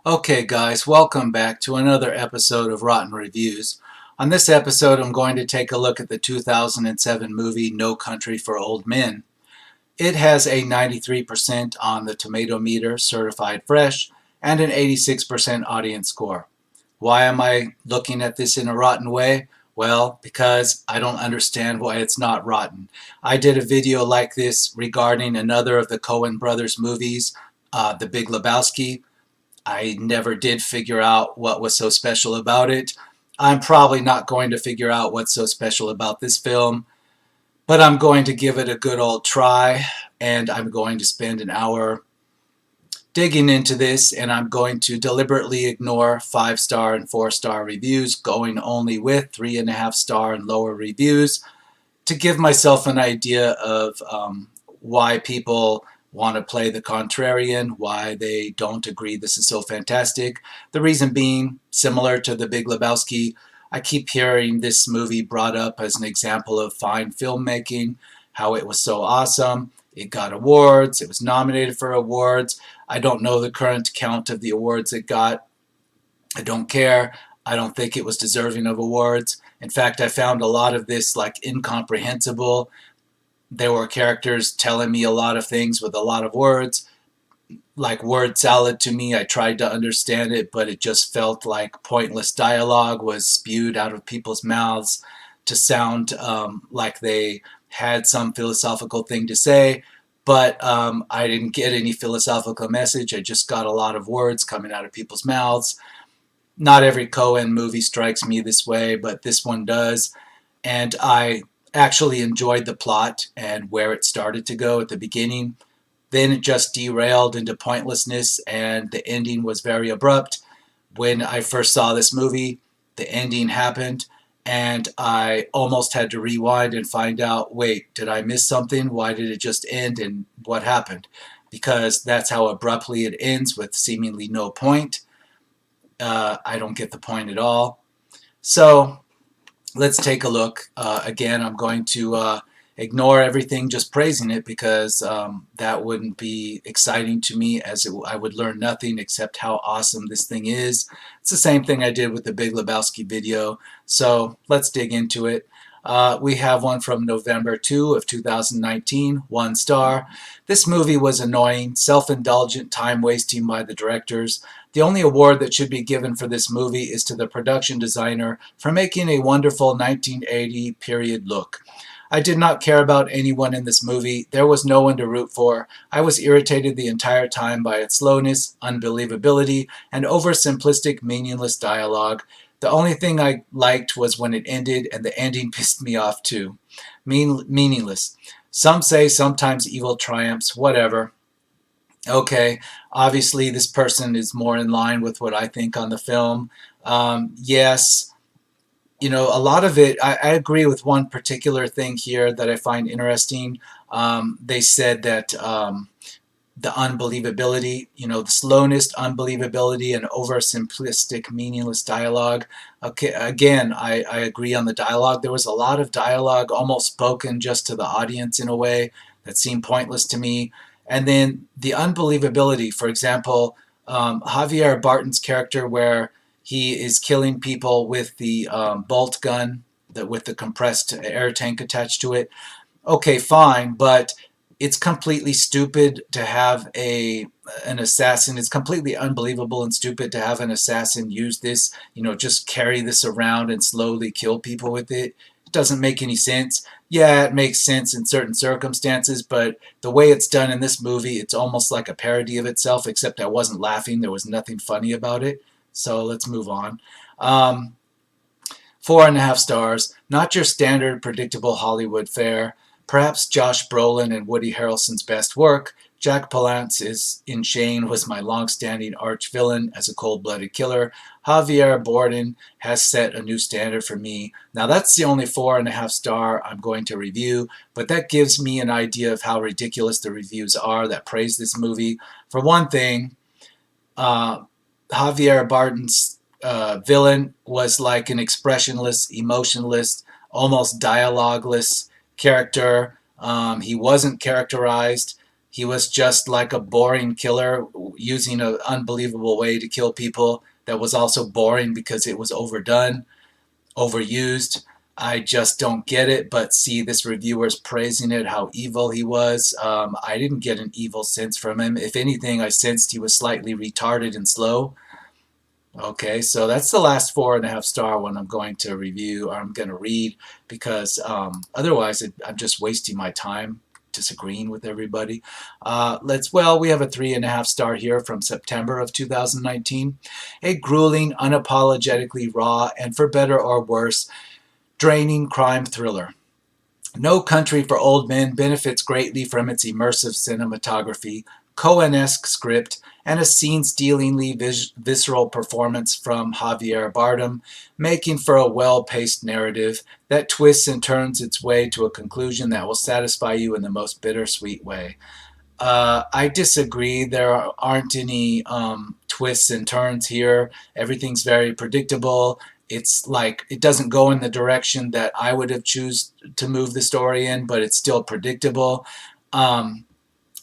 Okay, guys, welcome back to another episode of Rotten Reviews. On this episode, I'm going to take a look at the 2007 movie No Country for Old Men. It has a 93% on the tomato meter, certified fresh, and an 86% audience score. Why am I looking at this in a rotten way? Well, because I don't understand why it's not rotten. I did a video like this regarding another of the Coen brothers movies, The Big Lebowski. I never did figure out what was so special about it. I'm probably not going to figure out what's so special about this film, but I'm going to give it a good old try, and I'm going to spend an hour digging into this, and I'm going to deliberately ignore 5-star and 4-star reviews, going only with 3.5-star and lower reviews to give myself an idea of why people want to play the contrarian, why they don't agree this is so fantastic. The reason being, similar to The Big Lebowski, I keep hearing this movie brought up as an example of fine filmmaking, how it was so awesome. It got awards, it was nominated for awards. I don't know the current count of the awards it got. I don't care. I don't think it was deserving of awards. In fact, I found a lot of this like incomprehensible. There were characters telling me a lot of things with a lot of words, like word salad to me. I tried to understand it, but it just felt like pointless dialogue was spewed out of people's mouths to sound like they had some philosophical thing to say. But I didn't get any philosophical message. I just got a lot of words coming out of people's mouths. Not every Coen movie strikes me this way, but this one does. And I actually enjoyed the plot and where it started to go at the beginning. Then it just derailed into pointlessness, and the ending was very abrupt. When I first saw this movie, the ending happened, and I almost had to rewind and find out, wait, did I miss something? Why did it just end, and what happened? Because that's how abruptly it ends, with seemingly no point. I don't get the point at all. So let's take a look. Again, I'm going to ignore everything just praising it, because that wouldn't be exciting to me, as I would learn nothing except how awesome this thing is. It's the same thing I did with the Big Lebowski video. So let's dig into it. We have one from November 2 of 2019, 1 star. This movie was annoying, self-indulgent time wasting by the directors. The only award that should be given for this movie is to the production designer for making a wonderful 1980 period look. I did not care about anyone in this movie. There was no one to root for. I was irritated the entire time by its slowness, unbelievability, and oversimplistic, meaningless dialogue. The only thing I liked was when it ended, and the ending pissed me off too. Meaningless. Some say sometimes evil triumphs, whatever. Okay, obviously this person is more in line with what I think on the film. Yes, a lot of it, I agree with one particular thing here that I find interesting. They said that the unbelievability, the slowness, unbelievability, and oversimplistic, meaningless dialogue. Okay, again, I agree on the dialogue. There was a lot of dialogue almost spoken just to the audience in a way that seemed pointless to me. And then the unbelievability, for example, Javier Barton's character, where he is killing people with the bolt gun, with the compressed air tank attached to it. Okay, fine, but it's completely stupid to have an assassin. It's completely unbelievable and stupid to have an assassin use this, just carry this around and slowly kill people with it. It doesn't make any sense. Yeah, it makes sense in certain circumstances, but the way it's done in this movie, it's almost like a parody of itself, except I wasn't laughing. There was nothing funny about it. So let's move on. 4.5 stars. Not your standard predictable Hollywood fare. Perhaps Josh Brolin and Woody Harrelson's best work. Jack Palance in Shane was my long-standing arch-villain as a cold-blooded killer. Javier Bardem has set a new standard for me. Now that's the only 4.5 star I'm going to review, but that gives me an idea of how ridiculous the reviews are that praise this movie. For one thing, Javier Bardem's villain was like an expressionless, emotionless, almost dialogueless character. He wasn't characterized. He was just like a boring killer using an unbelievable way to kill people that was also boring because it was overdone, overused. I just don't get it, but see, this reviewer's praising it, how evil he was. I didn't get an evil sense from him. If anything, I sensed he was slightly retarded and slow. Okay, so that's the last 4.5 star one I'm going to review, or I'm going to read, because otherwise I'm just wasting my time disagreeing with everybody. We have a 3.5 star here from September of 2019. A grueling, unapologetically raw, and for better or worse, draining crime thriller. No Country for Old Men benefits greatly from its immersive cinematography, Coen-esque script, and a scene-stealingly visceral performance from Javier Bardem, making for a well-paced narrative that twists and turns its way to a conclusion that will satisfy you in the most bittersweet way. I disagree. There aren't any twists and turns here. Everything's very predictable. It's like it doesn't go in the direction that I would have choose to move the story in, but it's still predictable. Um,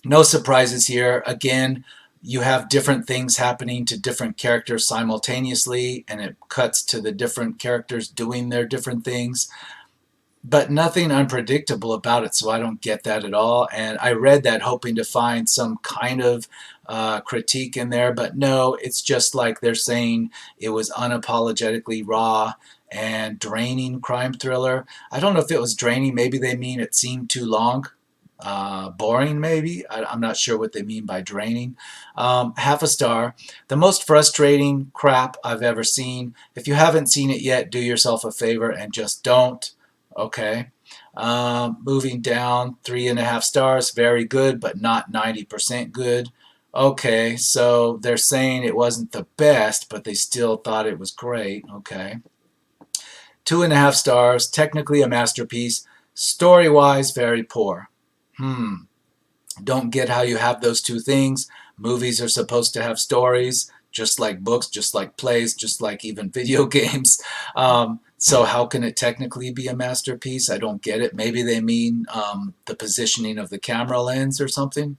no surprises here. Again, you have different things happening to different characters simultaneously, and it cuts to the different characters doing their different things, but nothing unpredictable about it, so I don't get that at all. And I read that hoping to find some kind of critique in there, but no, it's just like they're saying it was unapologetically raw and draining crime thriller. I don't know if it was draining, maybe they mean it seemed too long. Boring, maybe. I'm not sure what they mean by draining. 0.5 star. The most frustrating crap I've ever seen. If you haven't seen it yet, do yourself a favor and just don't. Okay. Moving down, 3.5 stars. Very good, but not 90% good. Okay, so they're saying it wasn't the best, but they still thought it was great. Okay. 2.5 stars. Technically a masterpiece. Story-wise, very poor. Don't get how you have those two things. Movies are supposed to have stories, just like books, just like plays, just like even video games. So how can it technically be a masterpiece? I don't get it. Maybe they mean the positioning of the camera lens or something.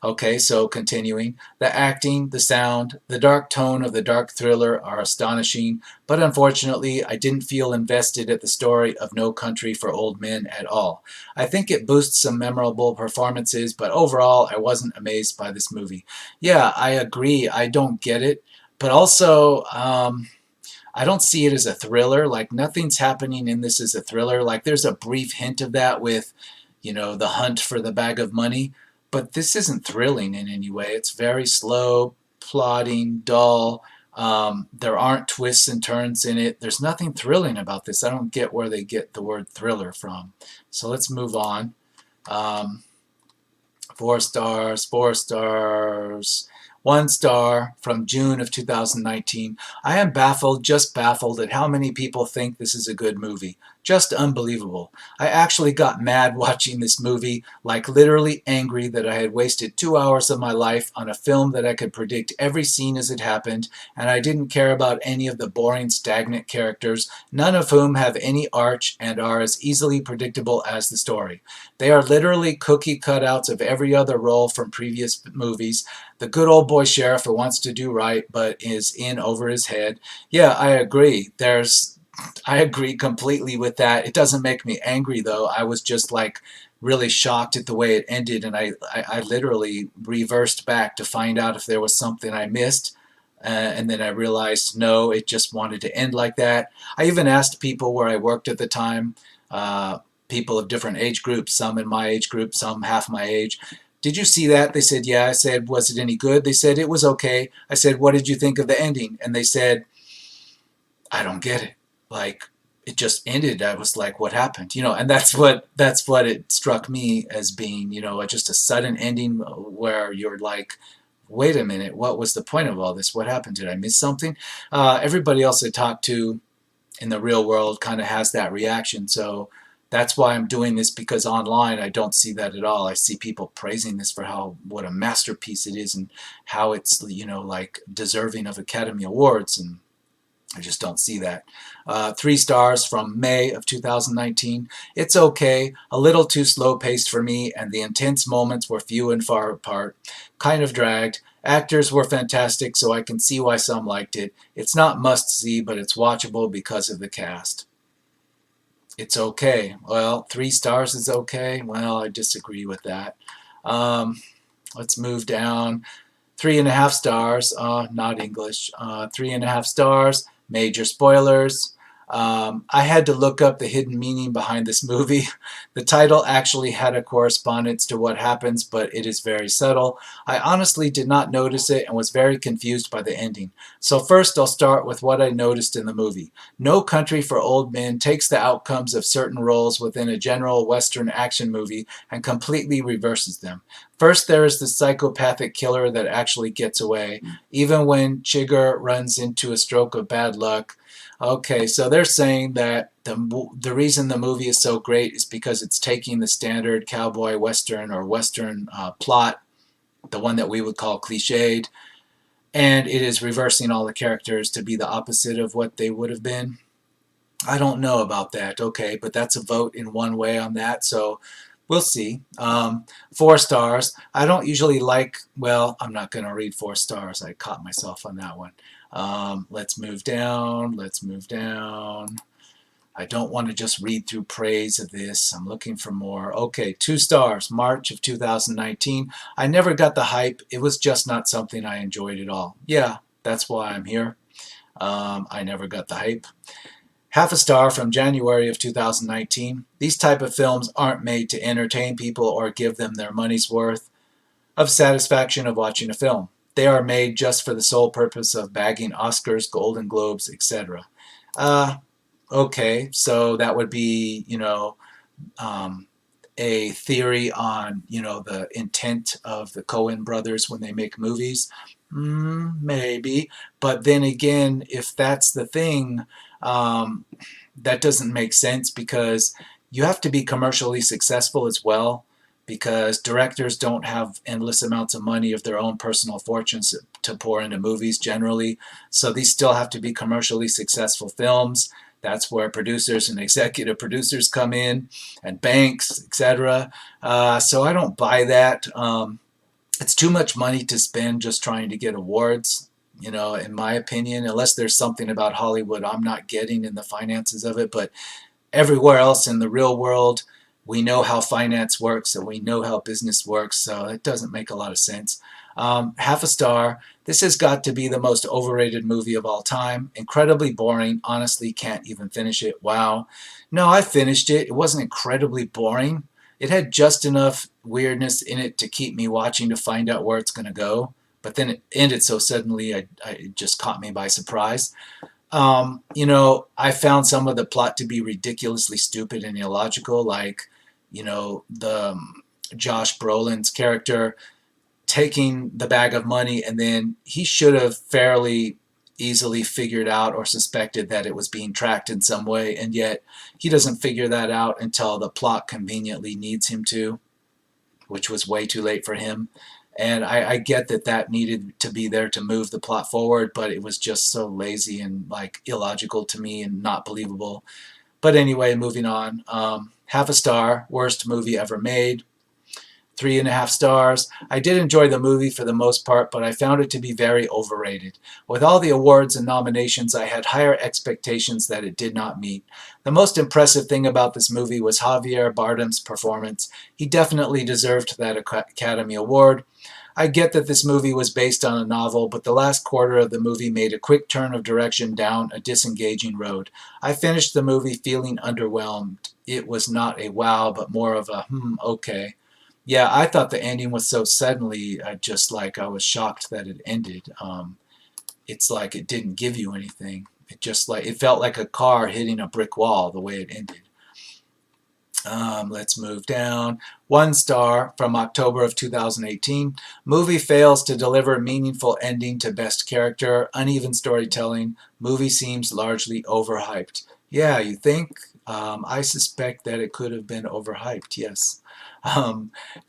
Okay, so continuing. The acting, the sound, the dark tone of the dark thriller are astonishing, but unfortunately, I didn't feel invested at the story of No Country for Old Men at all. I think it boosts some memorable performances, but overall, I wasn't amazed by this movie. Yeah, I agree. I don't get it, but also, I don't see it as a thriller. Like, nothing's happening in this as a thriller. Like, there's a brief hint of that with, the hunt for the bag of money, but this isn't thrilling in any way. It's very slow, plodding, dull. There aren't twists and turns in it. There's nothing thrilling about this. I don't get where they get the word thriller from. So let's move on. 4 stars, 4 stars. 1 star from June of 2019. I am baffled, just baffled at how many people think this is a good movie. Just unbelievable. I actually got mad watching this movie, like literally angry that I had wasted 2 hours of my life on a film that I could predict every scene as it happened, and I didn't care about any of the boring, stagnant characters, none of whom have any arch and are as easily predictable as the story. They are literally cookie cutouts of every other role from previous movies. The good old boy sheriff who wants to do right but is in over his head. Yeah, I agree. I agree completely with that. It doesn't make me angry though. I was just like really shocked at the way it ended, and I literally reversed back to find out if there was something I missed. And then I realized no, it just wanted to end like that. I even asked people where I worked at the time, people of different age groups, some in my age group, some half my age. Did you see that? They said, yeah. I said, was it any good? They said, it was okay. I said, what did you think of the ending? And they said, I don't get it. Like, it just ended. I was like, what happened? And that's what it struck me as being, just a sudden ending where you're like, wait a minute, what was the point of all this? What happened? Did I miss something? Everybody else I talked to in the real world kind of has that reaction. So that's why I'm doing this, because online I don't see that at all. I see people praising this for what a masterpiece it is and how it's like deserving of Academy Awards. And I just don't see that. 3 stars from May of 2019. It's okay, a little too slow paced for me, and the intense moments were few and far apart. Kind of dragged. Actors were fantastic, so I can see why some liked it. It's not must see, but it's watchable because of the cast. It's okay. Well, 3 stars is okay. Well, I disagree with that. Um, let's move down. 3.5 stars, not English. 3.5 stars, major spoilers. I had to look up the hidden meaning behind this movie. The title actually had a correspondence to what happens, but it is very subtle. I honestly did not notice it and was very confused by the ending. So first I'll start with what I noticed in the movie. No Country for Old Men takes the outcomes of certain roles within a general Western action movie and completely reverses them. First, there is the psychopathic killer that actually gets away, even when Chigger runs into a stroke of bad luck. Okay, so they're saying that the reason the movie is so great is because it's taking the standard cowboy western or western plot, the one that we would call cliched, and it is reversing all the characters to be the opposite of what they would have been. I don't know about that. Okay, but that's a vote in one way on that. So we'll see. 4 stars. I don't usually like, well, I'm not going to read 4 stars. I caught myself on that one. Let's move down. Let's move down. I don't want to just read through praise of this. I'm looking for more. Okay, 2 stars. March of 2019. I never got the hype. It was just not something I enjoyed at all. Yeah, that's why I'm here. I never got the hype. Half a star from January of 2019. These type of films aren't made to entertain people or give them their money's worth of satisfaction of watching a film. They are made just for the sole purpose of bagging Oscars, Golden Globes, etc. Okay, so that would be, um, a theory on, the intent of the Coen brothers when they make movies. Maybe, but then again, if that's the thing, um, that doesn't make sense because you have to be commercially successful as well. Because directors don't have endless amounts of money of their own personal fortunes to pour into movies generally, so these still have to be commercially successful films. That's where producers and executive producers come in, and banks, etc. So I don't buy that. It's too much money to spend just trying to get awards, in my opinion, unless there's something about Hollywood I'm not getting in the finances of it. But everywhere else in the real world, we know how finance works and we know how business works, so it doesn't make a lot of sense. Half a star. This has got to be the most overrated movie of all time. Incredibly boring. Honestly, can't even finish it. Wow. No, I finished it. It wasn't incredibly boring. It had just enough weirdness in it to keep me watching to find out where it's going to go. But then it ended so suddenly, it just caught me by surprise. I found some of the plot to be ridiculously stupid and illogical, like, the Josh Brolin's character taking the bag of money, and then he should have fairly easily figured out or suspected that it was being tracked in some way, and yet he doesn't figure that out until the plot conveniently needs him to, which was way too late for him. And I get that that needed to be there to move the plot forward, but it was just so lazy and like illogical to me and not believable. But anyway, moving on. Half a star, worst movie ever made. 3.5 stars. I did enjoy the movie for the most part, but I found it to be very overrated. With all the awards and nominations, I had higher expectations that it did not meet. The most impressive thing about this movie was Javier Bardem's performance. He definitely deserved that Academy Award. I get that this movie was based on a novel, but the last quarter of the movie made a quick turn of direction down a disengaging road. I finished the movie feeling underwhelmed. It was not a wow, but more of a okay. Yeah, I thought the ending was so suddenly, I was shocked that it ended. It's like it didn't give you anything. It felt like a car hitting a brick wall the way it ended. Let's move down. 1 star from October of 2018. Movie fails to deliver meaningful ending to best character. Uneven storytelling. Movie seems largely overhyped. Yeah, you think? I suspect that it could have been overhyped, yes.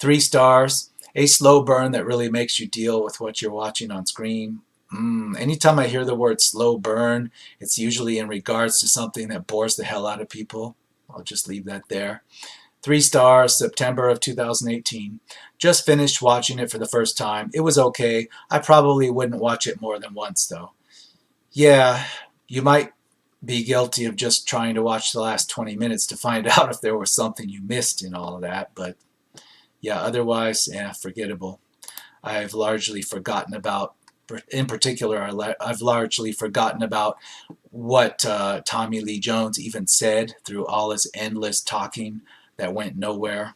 3 stars. A slow burn that really makes you deal with what you're watching on screen. Anytime I hear the word slow burn, it's usually in regards to something that bores the hell out of people. I'll just leave that there. 3 stars, September of 2018. Just finished watching it for the first time. It was okay. I probably wouldn't watch it more than once, though. Yeah, you might be guilty of just trying to watch the last 20 minutes to find out if there was something you missed in all of that, but yeah, otherwise, yeah, forgettable. I've largely forgotten about, in particular, I've largely forgotten about what Tommy Lee Jones even said through all his endless talking that went nowhere.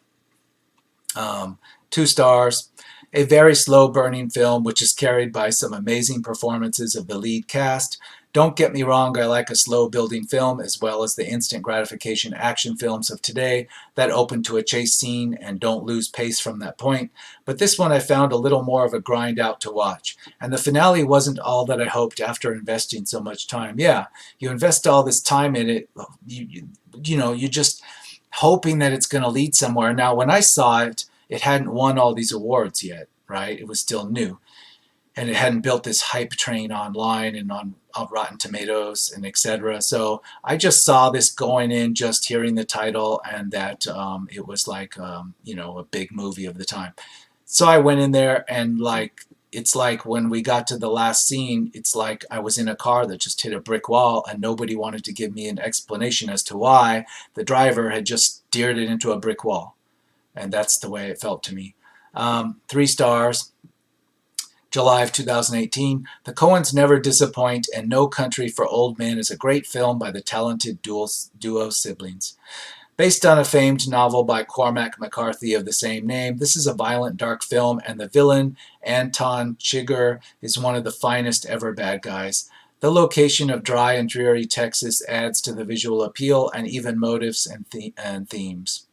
2 stars. A very slow burning film which is carried by some amazing performances of the lead cast. Don't get me wrong, I like a slow building film as well as the instant gratification action films of today that open to a chase scene and don't lose pace from that point, but this one I found a little more of a grind out to watch. And the finale wasn't all that I hoped after investing so much time. Yeah, you invest all this time in it, you just hoping that it's going to lead somewhere. Now, when I saw it, it hadn't won all these awards yet, right? It was still new. And it hadn't built this hype train online and on Rotten Tomatoes and etc. So I just saw this going in, just hearing the title, and that it was like, a big movie of the time. So I went in there, and it's like when we got to the last scene, it's like I was in a car that just hit a brick wall and nobody wanted to give me an explanation as to why the driver had just steered it into a brick wall. And that's the way it felt to me. 3 stars. July of 2018. The Coens never disappoint, and No Country for Old Men is a great film by the talented duo siblings. Based on a famed novel by Cormac McCarthy of the same name, this is a violent, dark film, and the villain, Anton Chigurh, is one of the finest ever bad guys. The location of dry and dreary Texas adds to the visual appeal and even motives and themes.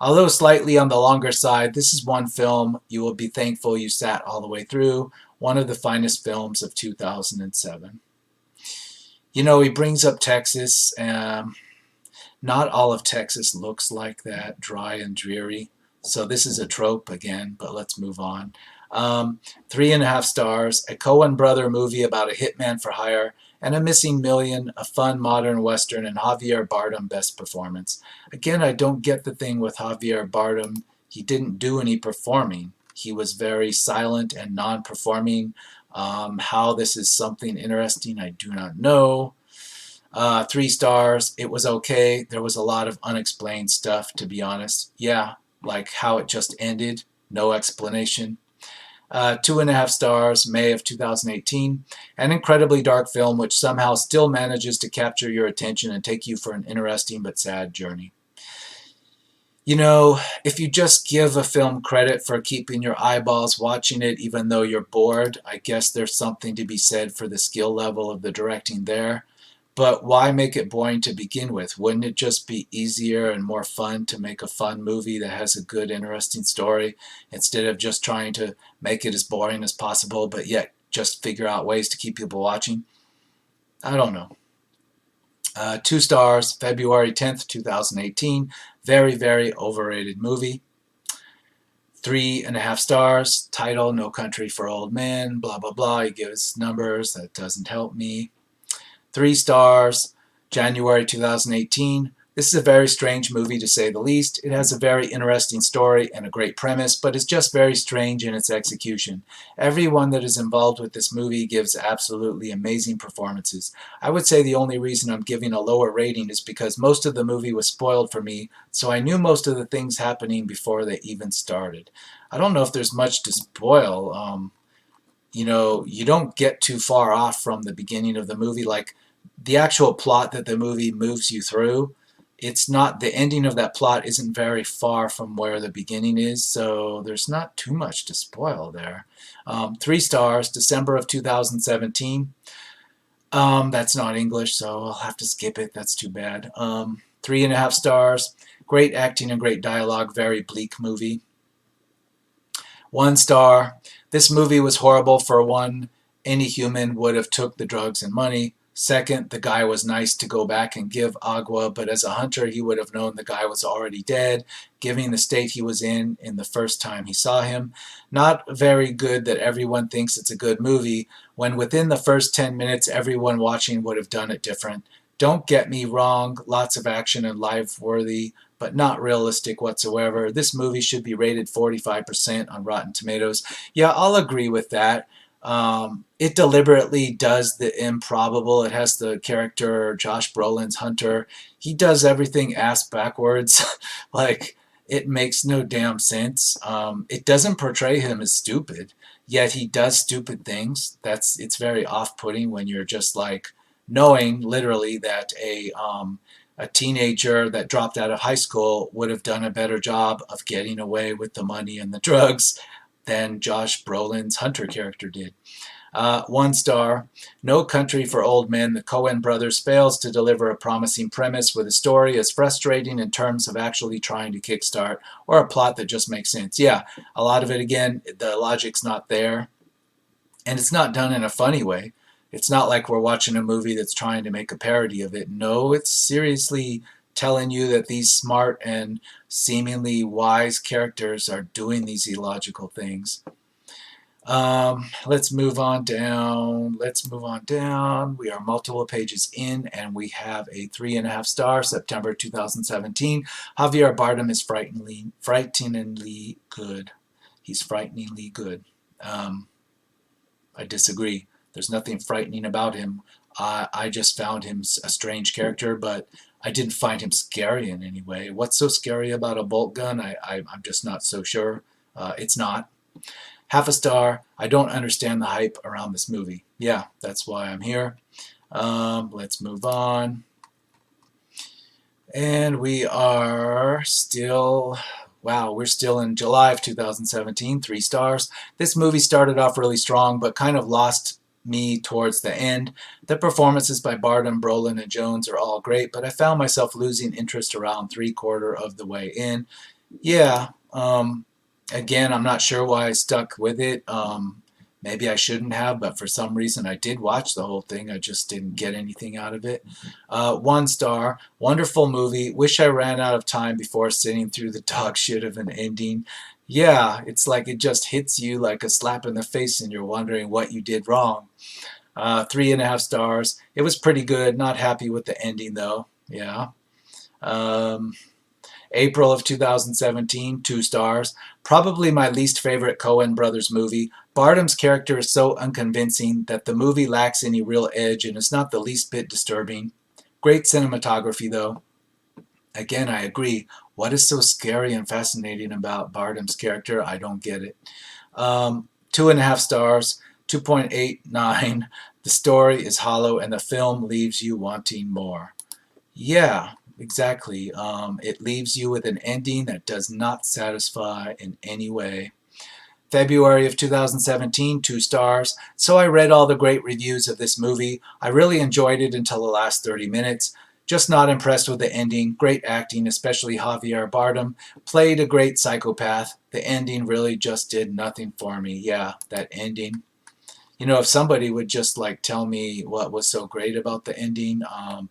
Although slightly on the longer side, this is one film you will be thankful you sat all the way through, one of the finest films of 2007. He brings up Texas. Not all of Texas looks like that, dry and dreary. So this is a trope again, but let's move on. 3.5 stars. A Coen brother movie about a hitman for hire and a missing million, a fun modern western, and Javier Bardem best performance. Again, I don't get the thing with Javier Bardem. He didn't do any performing. He was very silent and non-performing. How this is something interesting, I do not know. 3 stars. It was okay. There was a lot of unexplained stuff, to be honest. Yeah, like how it just ended. No explanation. 2.5 stars, May of 2018. An incredibly dark film which somehow still manages to capture your attention and take you for an interesting but sad journey. If you just give a film credit for keeping your eyeballs watching it even though you're bored, I guess there's something to be said for the skill level of the directing there. But why make it boring to begin with? Wouldn't it just be easier and more fun to make a fun movie that has a good, interesting story instead of just trying to make it as boring as possible, but yet just figure out ways to keep people watching? I don't know. 2 stars, February 10th, 2018. Very, very overrated movie. 3.5 stars, title, No Country for Old Men, blah, blah, blah. He gives numbers. That doesn't help me. 3 stars, January 2018. This is a very strange movie to say the least. It has a very interesting story and a great premise, but it's just very strange in its execution. Everyone that is involved with this movie gives absolutely amazing performances. I would say the only reason I'm giving a lower rating is because most of the movie was spoiled for me, so I knew most of the things happening before they even started. I don't know if there's much to spoil. You don't get too far off from the beginning of the movie. Like, the actual plot that the movie moves you through, it's not, the ending of that plot isn't very far from where the beginning is, so there's not too much to spoil there. 3 stars, December of 2017. That's not English, so I'll have to skip it. That's too bad. 3.5 stars. Great acting and great dialogue. Very bleak movie. 1 star. This movie was horrible for one. Any human would have took the drugs and money. Second, the guy was nice to go back and give Agua, but as a hunter, he would have known the guy was already dead, given the state he was in the first time he saw him. Not very good that everyone thinks it's a good movie, when within the first 10 minutes, everyone watching would have done it different. Don't get me wrong, lots of action and life-worthy, but not realistic whatsoever. This movie should be rated 45% on Rotten Tomatoes. Yeah, I'll agree with that. It deliberately does the improbable. It has the character Josh Brolin's Hunter. He does everything ass backwards. Like, it makes no damn sense. It doesn't portray him as stupid, yet he does stupid things. It's very off-putting when you're just like knowing literally that a teenager that dropped out of high school would have done a better job of getting away with the money and the drugs than Josh Brolin's Hunter character did. 1 star. No Country for Old Men. The Coen brothers fails to deliver a promising premise with a story as frustrating in terms of actually trying to kickstart, or a plot that just makes sense. Yeah, a lot of it, again, the logic's not there, and it's not done in a funny way. It's not like we're watching a movie that's trying to make a parody of it. No, it's seriously telling you that these smart and seemingly wise characters are doing these illogical things. Let's move on down. Let's move on down. We are multiple pages in, and we have a 3.5 star, September 2017. Javier Bardem is frighteningly good. He's frighteningly good. I disagree. There's nothing frightening about him. I just found him a strange character, but I didn't find him scary in any way. What's so scary about a bolt gun? I'm just not so sure. It's not. 0.5 star. I don't understand the hype around this movie. Yeah, that's why I'm here. Let's move on. And we are still, wow, we're still in July of 2017, 3 stars. This movie started off really strong, but kind of lost me towards the end. The performances by Bardem, Brolin, and Jones are all great, but I found myself losing interest around 3/4 of the way in. Yeah, again, I'm not sure why I stuck with it. Maybe I shouldn't have, but for some reason I did watch the whole thing. I just didn't get anything out of it. 1 star. Wonderful movie. Wish I ran out of time before sitting through the dog shit of an ending. Yeah, it's like it just hits you like a slap in the face and you're wondering what you did wrong. 3.5 stars. It was pretty good. Not happy with the ending though. Yeah. April of 2017, 2 stars. Probably my least favorite Coen brothers movie. Bardem's character is so unconvincing that the movie lacks any real edge and is not the least bit disturbing. Great cinematography though. Again, I agree. What is so scary and fascinating about Bardem's character? I don't get it. 2.5 stars, 2.89. The story is hollow and the film leaves you wanting more. Yeah, exactly. It leaves you with an ending that does not satisfy in any way. February of 2017, 2 stars. So I read all the great reviews of this movie. I really enjoyed it until the last 30 minutes. Just not impressed with the ending. Great acting, especially Javier Bardem. Played a great psychopath. The ending really just did nothing for me. Yeah, that ending. You know, if somebody would just like tell me what was so great about the ending,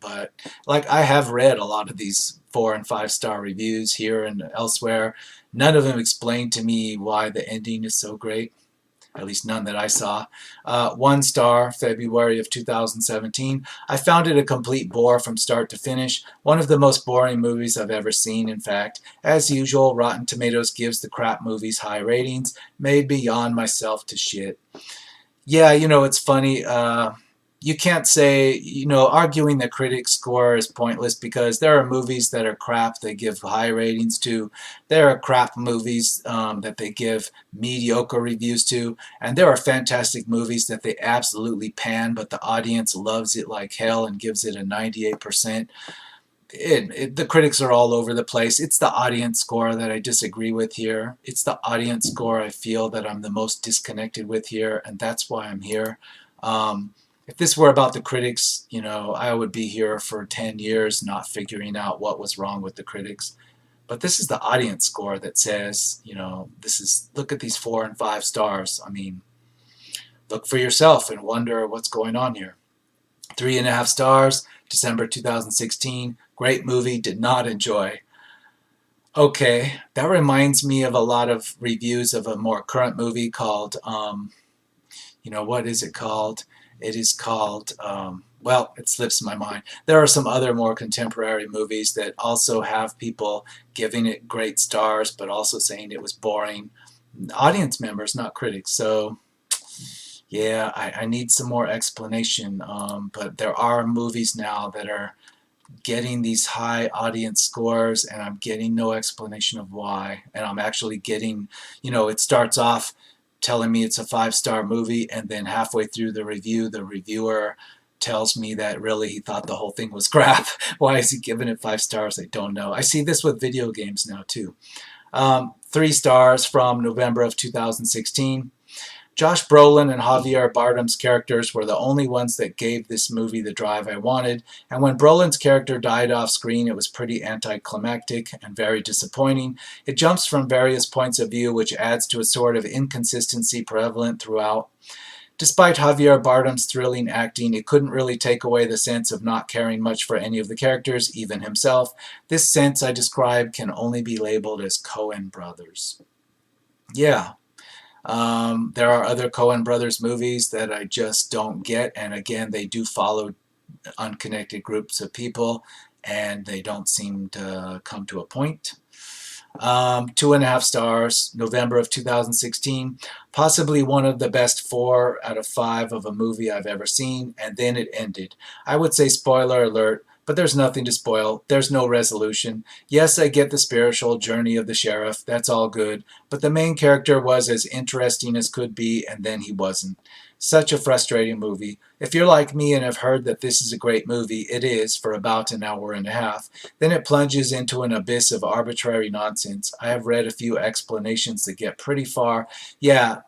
but like I have read a lot of these 4 and 5 star reviews here and elsewhere. None of them explain to me why the ending is so great. At least none that I saw. 1 star, February of 2017. I found it a complete bore from start to finish. One of the most boring movies I've ever seen, in fact. As usual, Rotten Tomatoes gives the crap movies high ratings, made beyond myself to shit. Yeah, you know, it's funny. You can't say, you know, arguing the critic score is pointless because there are movies that are crap they give high ratings to. There are crap movies that they give mediocre reviews to. And there are fantastic movies that they absolutely pan, but the audience loves it like hell and gives it a 98%. The critics are all over the place. It's the audience score that I disagree with here. It's the audience score I feel that I'm the most disconnected with here, and that's why I'm here. If this were about the critics, you know, I would be here for 10 years not figuring out what was wrong with the critics. But this is the audience score that says, you know, look at these 4 and 5 stars. I mean, look for yourself and wonder what's going on here. 3.5 stars, December 2016. Great movie, did not enjoy. Okay, that reminds me of a lot of reviews of a more current movie called, what is it called? It is called, well, it slips my mind. There are some other more contemporary movies that also have people giving it great stars, but also saying it was boring. Audience members, not critics. So, yeah, I need some more explanation. But there are movies now that are getting these high audience scores, and I'm getting no explanation of why. And I'm actually getting, it starts off telling me it's a 5 star movie, and then halfway through the review, the reviewer tells me that really he thought the whole thing was crap. Why is he giving it 5 stars? I don't know. I see this with video games now too. 3 stars from November of 2016. Josh Brolin and Javier Bardem's characters were the only ones that gave this movie the drive I wanted, and when Brolin's character died off screen, it was pretty anticlimactic and very disappointing. It jumps from various points of view, which adds to a sort of inconsistency prevalent throughout. Despite Javier Bardem's thrilling acting, it couldn't really take away the sense of not caring much for any of the characters, even himself. This sense I describe can only be labeled as Coen Brothers. Yeah, there are other Coen Brothers movies that I just don't get, and again, they do follow unconnected groups of people, and they don't seem to come to a point. 2.5 stars, November of 2016. Possibly one of the best 4 out of 5 of a movie I've ever seen, and then it ended. I would say spoiler alert, but there's nothing to spoil. There's no resolution. Yes, I get the spiritual journey of the sheriff. That's all good. But the main character was as interesting as could be, and then he wasn't. Such a frustrating movie. If you're like me and have heard that this is a great movie, it is, for about an hour and a half. Then it plunges into an abyss of arbitrary nonsense. I have read a few explanations that get pretty far. Yeah,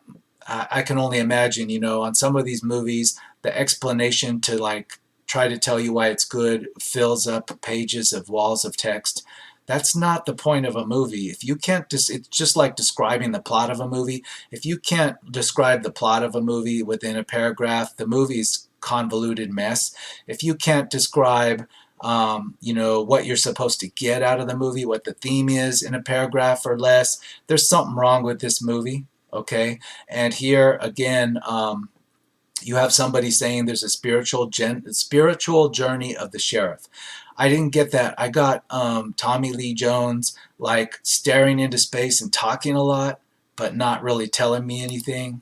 I can only imagine, on some of these movies, the explanation to try to tell you why it's good fills up pages of walls of text. That's not the point of a movie. If you can't, it's just like describing the plot of a movie. If you can't describe the plot of a movie within a paragraph, the movie's convoluted mess. If you can't describe, what you're supposed to get out of the movie, what the theme is in a paragraph or less, there's something wrong with this movie. Okay, and here again, you have somebody saying there's a spiritual journey of the sheriff. I didn't get that. I got Tommy Lee Jones staring into space and talking a lot, but not really telling me anything.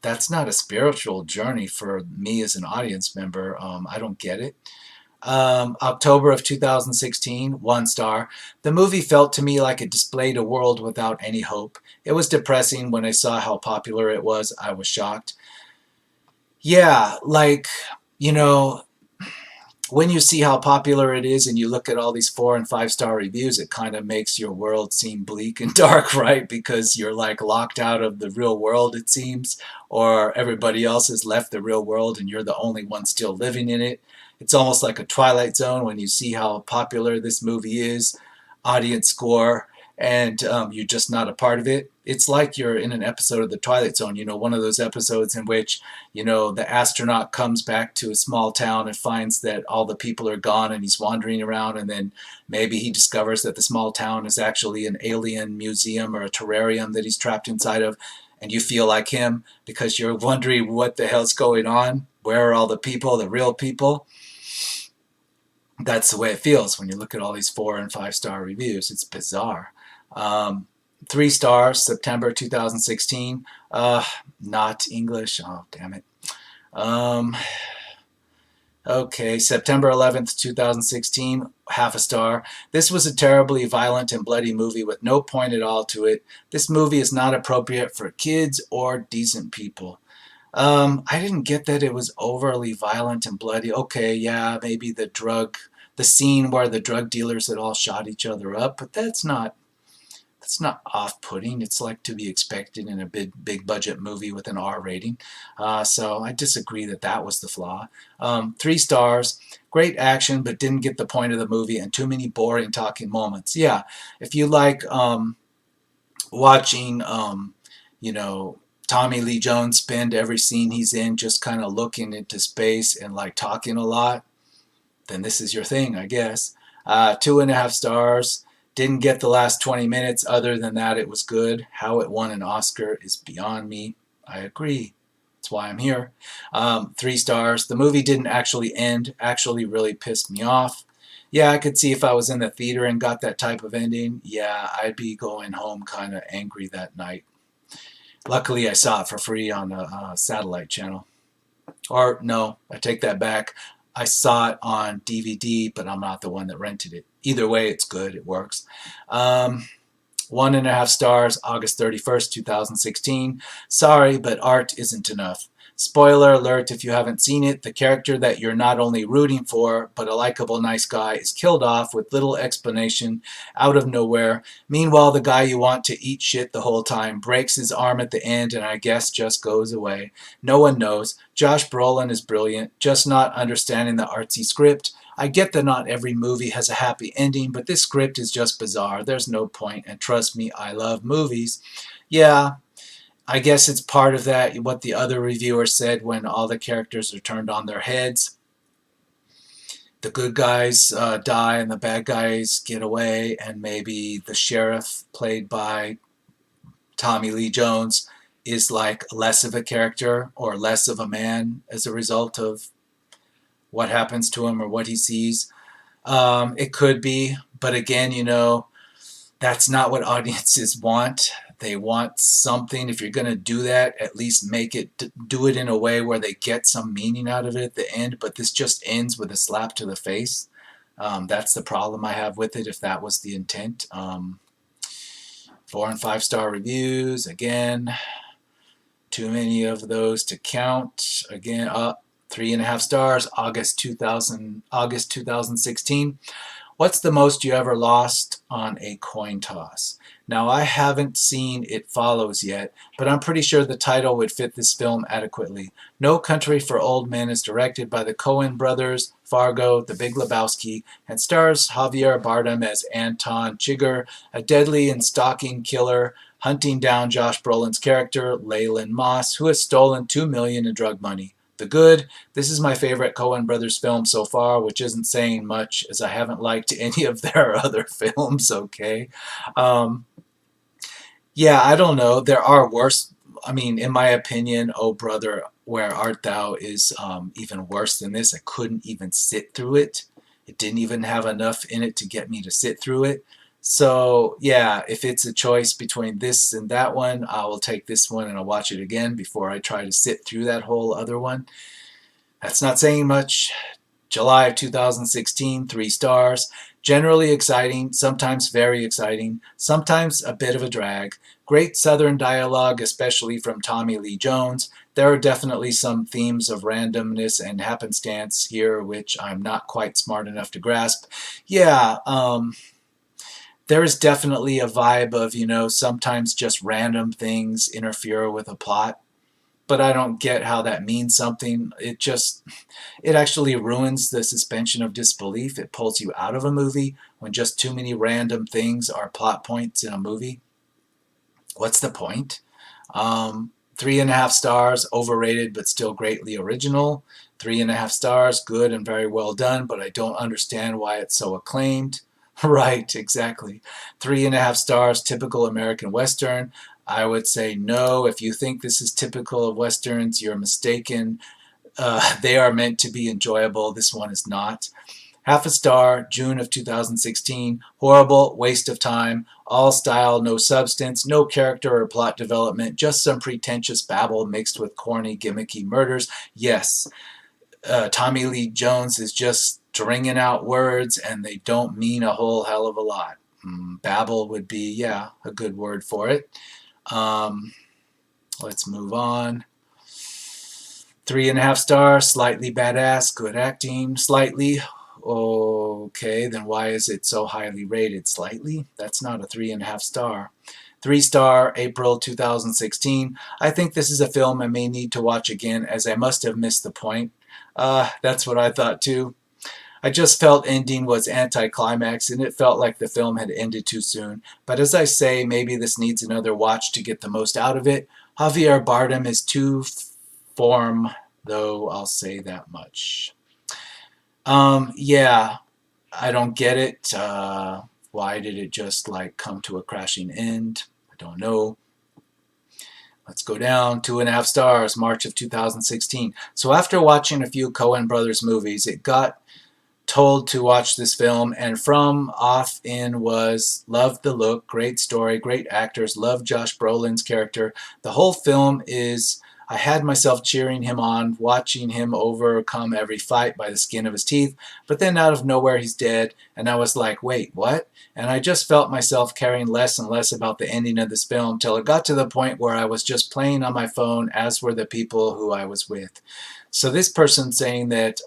That's not a spiritual journey for me as an audience member. I don't get it. October of 2016, 1 star. The movie felt to me like it displayed a world without any hope. It was depressing. When I saw how popular it was, I was shocked. Yeah, when you see how popular it is and you look at all these 4 and 5 star reviews, it kind of makes your world seem bleak and dark, right? Because you're locked out of the real world, it seems, or everybody else has left the real world and you're the only one still living in it. It's almost like a Twilight Zone when you see how popular this movie is, audience score, and you're just not a part of it. It's like you're in an episode of The Twilight Zone, one of those episodes in which, the astronaut comes back to a small town and finds that all the people are gone and he's wandering around, and then maybe he discovers that the small town is actually an alien museum or a terrarium that he's trapped inside of, and you feel like him because you're wondering what the hell's going on. Where are all the people, the real people? That's the way it feels when you look at all these 4 and 5 star reviews. It's bizarre. 3 stars, September 2016. Not English. Oh, damn it. Okay, September 11th, 2016, half a star. This was a terribly violent and bloody movie with no point at all to it. This movie is not appropriate for kids or decent people. I didn't get that it was overly violent and bloody. Okay, yeah, maybe the scene where the drug dealers had all shot each other up, but that's not off-putting. It's to be expected in a big budget movie with an R rating. So I disagree that was the flaw. 3 stars, great action, but didn't get the point of the movie and too many boring talking moments. Yeah, if you like watching, Tommy Lee Jones spend every scene he's in just kind of looking into space and like talking a lot, then this is your thing, I guess. 2.5 stars. Didn't get the last 20 minutes. Other than that, it was good. How it won an Oscar is beyond me. I agree. That's why I'm here. 3 stars. The movie didn't actually end. Actually really pissed me off. Yeah, I could see if I was in the theater and got that type of ending, yeah, I'd be going home kind of angry that night. Luckily, I saw it for free on a satellite channel. Or, no, I take that back. I saw it on DVD, but I'm not the one that rented it. Either way, it's good. It works. 1.5 stars, August 31st, 2016. Sorry, but art isn't enough. Spoiler alert if you haven't seen it, the character that you're not only rooting for, but a likable nice guy is killed off with little explanation out of nowhere. Meanwhile, the guy you want to eat shit the whole time breaks his arm at the end and I guess just goes away. No one knows. Josh Brolin is brilliant, just not understanding the artsy script. I get that not every movie has a happy ending, but this script is just bizarre. There's no point, and trust me, I love movies. Yeah, I guess it's part of that, what the other reviewer said when all the characters are turned on their heads. The good guys die and the bad guys get away, and maybe the sheriff, played by Tommy Lee Jones, is like less of a character or less of a man as a result of what happens to him or what he sees. It could be, but again, that's not what audiences want. They want something. If you're going to do that, at least do it in a way where they get some meaning out of it at the end. But this just ends with a slap to the face. That's the problem I have with it, if that was the intent. 4 and 5 star reviews. Again, too many of those to count. Again, 3.5 stars, August 2016. What's the most you ever lost on a coin toss? Now, I haven't seen It Follows yet, but I'm pretty sure the title would fit this film adequately. No Country for Old Men is directed by the Coen brothers, Fargo, The Big Lebowski, and stars Javier Bardem as Anton Chigurh, a deadly and stalking killer hunting down Josh Brolin's character, Leyland Moss, who has stolen $2 million in drug money. The Good. This is my favorite Coen brothers film so far, which isn't saying much as I haven't liked any of their other films, okay? Yeah, I don't know. There are worse. I mean, in my opinion, Oh Brother, Where Art Thou is even worse than this. I couldn't even sit through it. It didn't even have enough in it to get me to sit through it. So, yeah, if it's a choice between this and that one, I will take this one and I'll watch it again before I try to sit through that whole other one. That's not saying much. July of 2016, 3 stars. Generally exciting, sometimes very exciting, sometimes a bit of a drag. Great Southern dialogue, especially from Tommy Lee Jones. There are definitely some themes of randomness and happenstance here, which I'm not quite smart enough to grasp. Yeah, there is definitely a vibe of, sometimes just random things interfere with a plot. But I don't get how that means something. It actually ruins the suspension of disbelief. It pulls you out of a movie when just too many random things are plot points in a movie. What's the point? 3.5 stars, overrated but still greatly original. 3.5 stars, good and very well done, but I don't understand why it's so acclaimed. Right, exactly. 3.5 stars, typical American Western. I would say no. If you think this is typical of Westerns, you're mistaken. They are meant to be enjoyable. This one is not. 0.5 star, June of 2016. Horrible, waste of time. All style, no substance, no character or plot development, just some pretentious babble mixed with corny, gimmicky murders. Yes, Tommy Lee Jones is just stringing out words and they don't mean a whole hell of a lot. Babble would be, yeah, a good word for it. Let's move on. 3.5 stars, slightly badass, good acting, slightly. Okay, then why is it so highly rated? Slightly? That's not a 3.5 star. 3 star, April 2016. I think this is a film I may need to watch again as I must have missed the point. That's what I thought too. I just felt ending was anticlimax and it felt like the film had ended too soon. But as I say, maybe this needs another watch to get the most out of it. Javier Bardem is too form, though, I'll say that much. Yeah, I don't get it. Why did it just like come to a crashing end? I don't know. Let's go down. 2.5 stars, March of 2016. So after watching a few Coen Brothers movies, it got told to watch this film, and from off in was loved the look, great story, great actors, loved Josh Brolin's character. The whole film is, I had myself cheering him on, watching him overcome every fight by the skin of his teeth, but then out of nowhere he's dead, and I was like, wait, what? And I just felt myself caring less and less about the ending of this film till it got to the point where I was just playing on my phone, as were the people who I was with. So this person saying that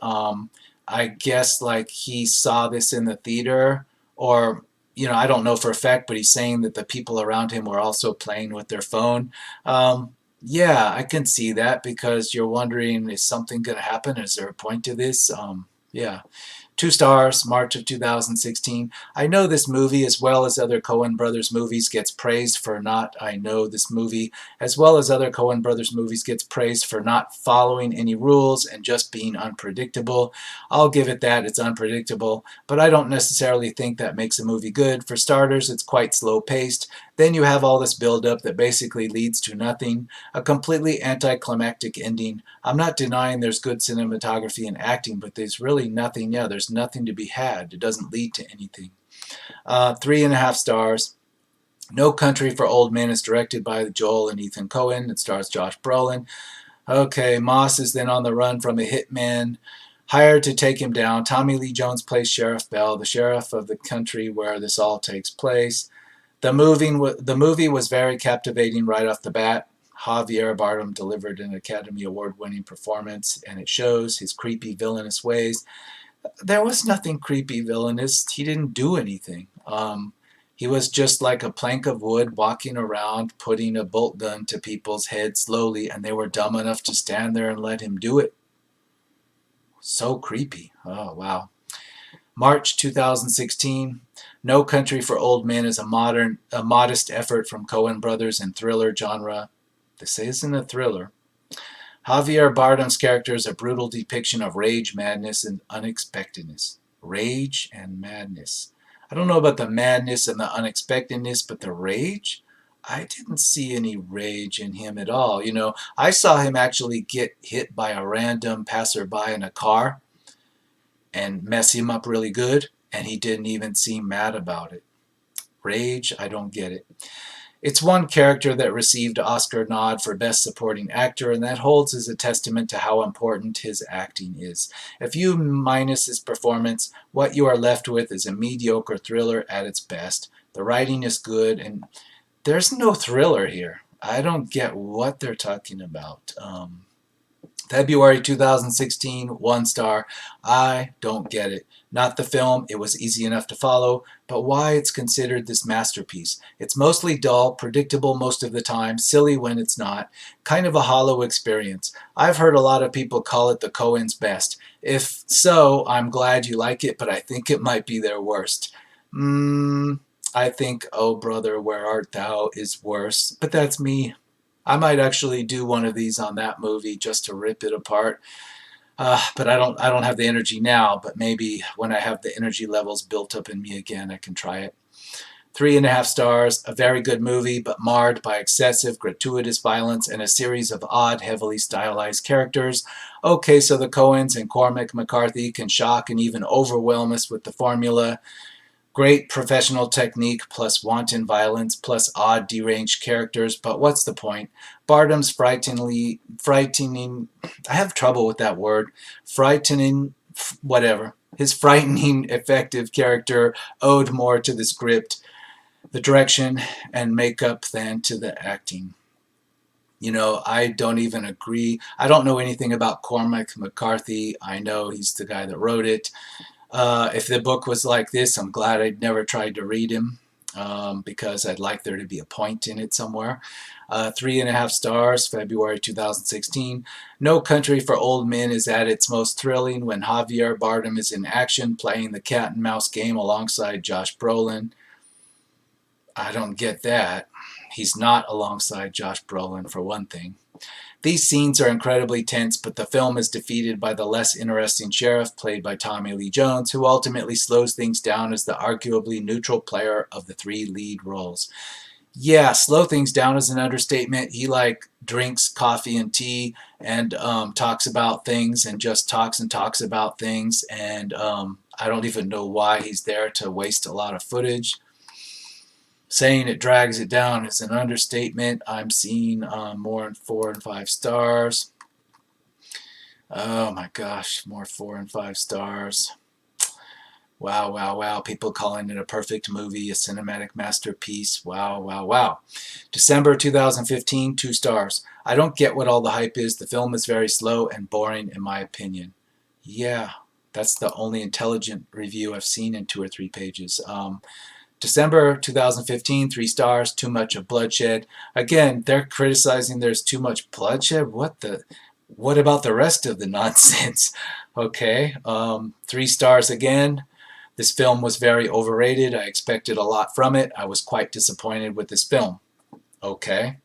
I guess like he saw this in the theater, or I don't know for a fact, but he's saying that the people around him were also playing with their phone. Yeah, I can see that because you're wondering, is something going to happen? Is there a point to this? Yeah. 2 stars, March of 2016. I know this movie, as well as other Coen Brothers movies, gets praised for not. I know this movie, as well as other Coen Brothers movies, gets praised for not following any rules and just being unpredictable. I'll give it that, it's unpredictable, but I don't necessarily think that makes a movie good. For starters, it's quite slow paced. Then you have all this build-up that basically leads to nothing, a completely anticlimactic ending. I'm not denying there's good cinematography and acting, but there's really nothing. Yeah, there's nothing to be had. It doesn't lead to anything. 3.5 stars. No Country for Old Men is directed by Joel and Ethan Coen. It stars Josh Brolin. Okay, Moss is then on the run from a hitman hired to take him down. Tommy Lee Jones plays Sheriff Bell, the sheriff of the country where this all takes place. The movie was very captivating right off the bat. Javier Bardem delivered an Academy Award-winning performance, and it shows his creepy, villainous ways. There was nothing creepy, villainous. He didn't do anything. He was just like a plank of wood walking around, putting a bolt gun to people's heads slowly, and they were dumb enough to stand there and let him do it. So creepy. Oh, wow. March 2016. No Country for Old Men is a modest effort from Coen Brothers in thriller genre. This isn't a thriller. Javier Bardem's character is a brutal depiction of rage, madness, and unexpectedness. Rage and madness. I don't know about the madness and the unexpectedness, but the rage? I didn't see any rage in him at all. I saw him actually get hit by a random passerby in a car and mess him up really good, and he didn't even seem mad about it. Rage, I don't get it. It's one character that received an Oscar nod for Best Supporting Actor, and that holds as a testament to how important his acting is. If you minus his performance, what you are left with is a mediocre thriller at its best. The writing is good, and there's no thriller here. I don't get what they're talking about. February 2016, 1 star. I don't get it. Not the film, it was easy enough to follow, but why it's considered this masterpiece. It's mostly dull, predictable most of the time, silly when it's not, kind of a hollow experience. I've heard a lot of people call it the Coens' best. If so, I'm glad you like it, but I think it might be their worst. I think Oh Brother, Where Art Thou is worse, but that's me. I might actually do one of these on that movie just to rip it apart. But I don't have the energy now, but maybe when I have the energy levels built up in me again, I can try it. 3.5 stars, a very good movie, but marred by excessive, gratuitous violence and a series of odd, heavily stylized characters. Okay, so the Coens and Cormac McCarthy can shock and even overwhelm us with the formula. Great professional technique plus wanton violence plus odd deranged characters, but what's the point? Bardem's frightening, I have trouble with that word, frightening, whatever. His frightening, effective character owed more to the script, the direction, and makeup than to the acting. I don't even agree. I don't know anything about Cormac McCarthy. I know he's the guy that wrote it. If the book was like this, I'm glad I'd never tried to read him because I'd like there to be a point in it somewhere. 3.5 stars, February 2016. No Country for Old Men is at its most thrilling when Javier Bardem is in action playing the cat and mouse game alongside Josh Brolin. I don't get that. He's not alongside Josh Brolin, for one thing. These scenes are incredibly tense, but the film is defeated by the less interesting sheriff, played by Tommy Lee Jones, who ultimately slows things down as the arguably neutral player of the three lead roles. Yeah, slow things down is an understatement. He like drinks coffee and tea and talks about things and just talks and talks about things. And I don't even know why he's there to waste a lot of footage. Saying it drags it down is an understatement. I'm seeing more than 4 and 5 stars. Oh my gosh, more 4 and 5 stars. Wow, wow, wow. People calling it a perfect movie, a cinematic masterpiece. Wow, wow, wow. December 2015, 2 stars. I don't get what all the hype is. The film is very slow and boring, in my opinion. Yeah, that's the only intelligent review I've seen in 2 or 3 pages. December 2015, 3 stars, too much of bloodshed. Again, they're criticizing there's too much bloodshed. What about the rest of the nonsense? Okay, 3 stars again. This film was very overrated. I expected a lot from it. I was quite disappointed with this film. Okay.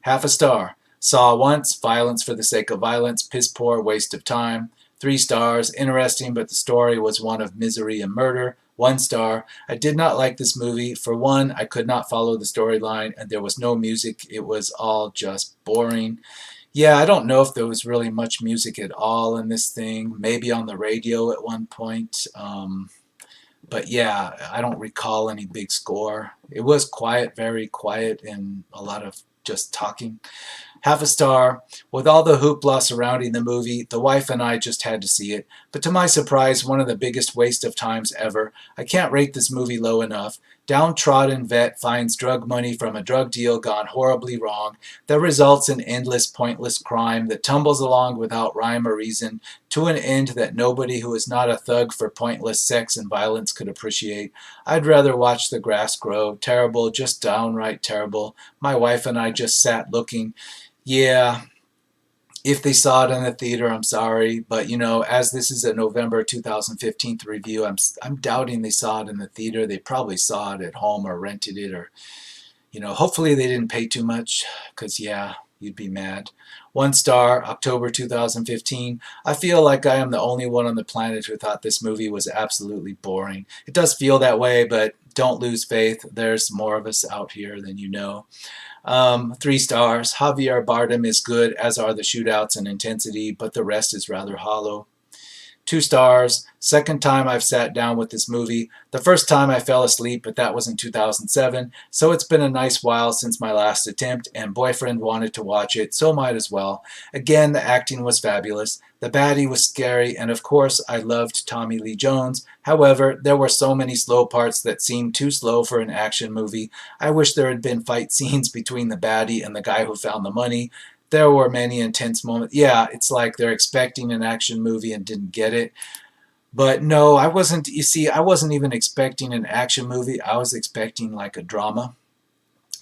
Half a star. Saw once, violence for the sake of violence, piss poor, waste of time. 3 stars. Interesting, but the story was one of misery and murder. 1 star. I did not like this movie. For one, I could not follow the storyline, and there was no music. It was all just boring. Yeah, I don't know if there was really much music at all in this thing. Maybe on the radio at one point. But yeah, I don't recall any big score. It was quiet, very quiet, and a lot of just talking. Half a star. With all the hoopla surrounding the movie, the wife and I just had to see it. But to my surprise, one of the biggest waste of times ever. I can't rate this movie low enough. Downtrodden vet finds drug money from a drug deal gone horribly wrong that results in endless, pointless crime that tumbles along without rhyme or reason to an end that nobody who is not a thug for pointless sex and violence could appreciate. I'd rather watch the grass grow. Terrible, just downright terrible. My wife and I just sat looking. Yeah, if they saw it in the theater, I'm sorry, but you know, as this is a November 2015 review, I'm doubting they saw it in the theater. They probably saw it at home or rented it, or you know, hopefully they didn't pay too much, because yeah, you'd be mad. 1 star, October 2015. I feel like I am the only one on the planet who thought this movie was absolutely boring. It does feel that way, but don't lose faith. There's more of us out here than you know. 3 stars. Javier Bardem is good, as are the shootouts and intensity, but the rest is rather hollow. 2 stars. Second time I've sat down with this movie. The first time I fell asleep, but that was in 2007, so it's been a nice while since my last attempt, and boyfriend wanted to watch it, so might as well. Again, the acting was fabulous. The baddie was scary, and of course, I loved Tommy Lee Jones. However, there were so many slow parts that seemed too slow for an action movie. I wish there had been fight scenes between the baddie and the guy who found the money. There were many intense moments. Yeah, it's like they're expecting an action movie and didn't get it. But no, I wasn't. You see, I wasn't even expecting an action movie. I was expecting like a drama,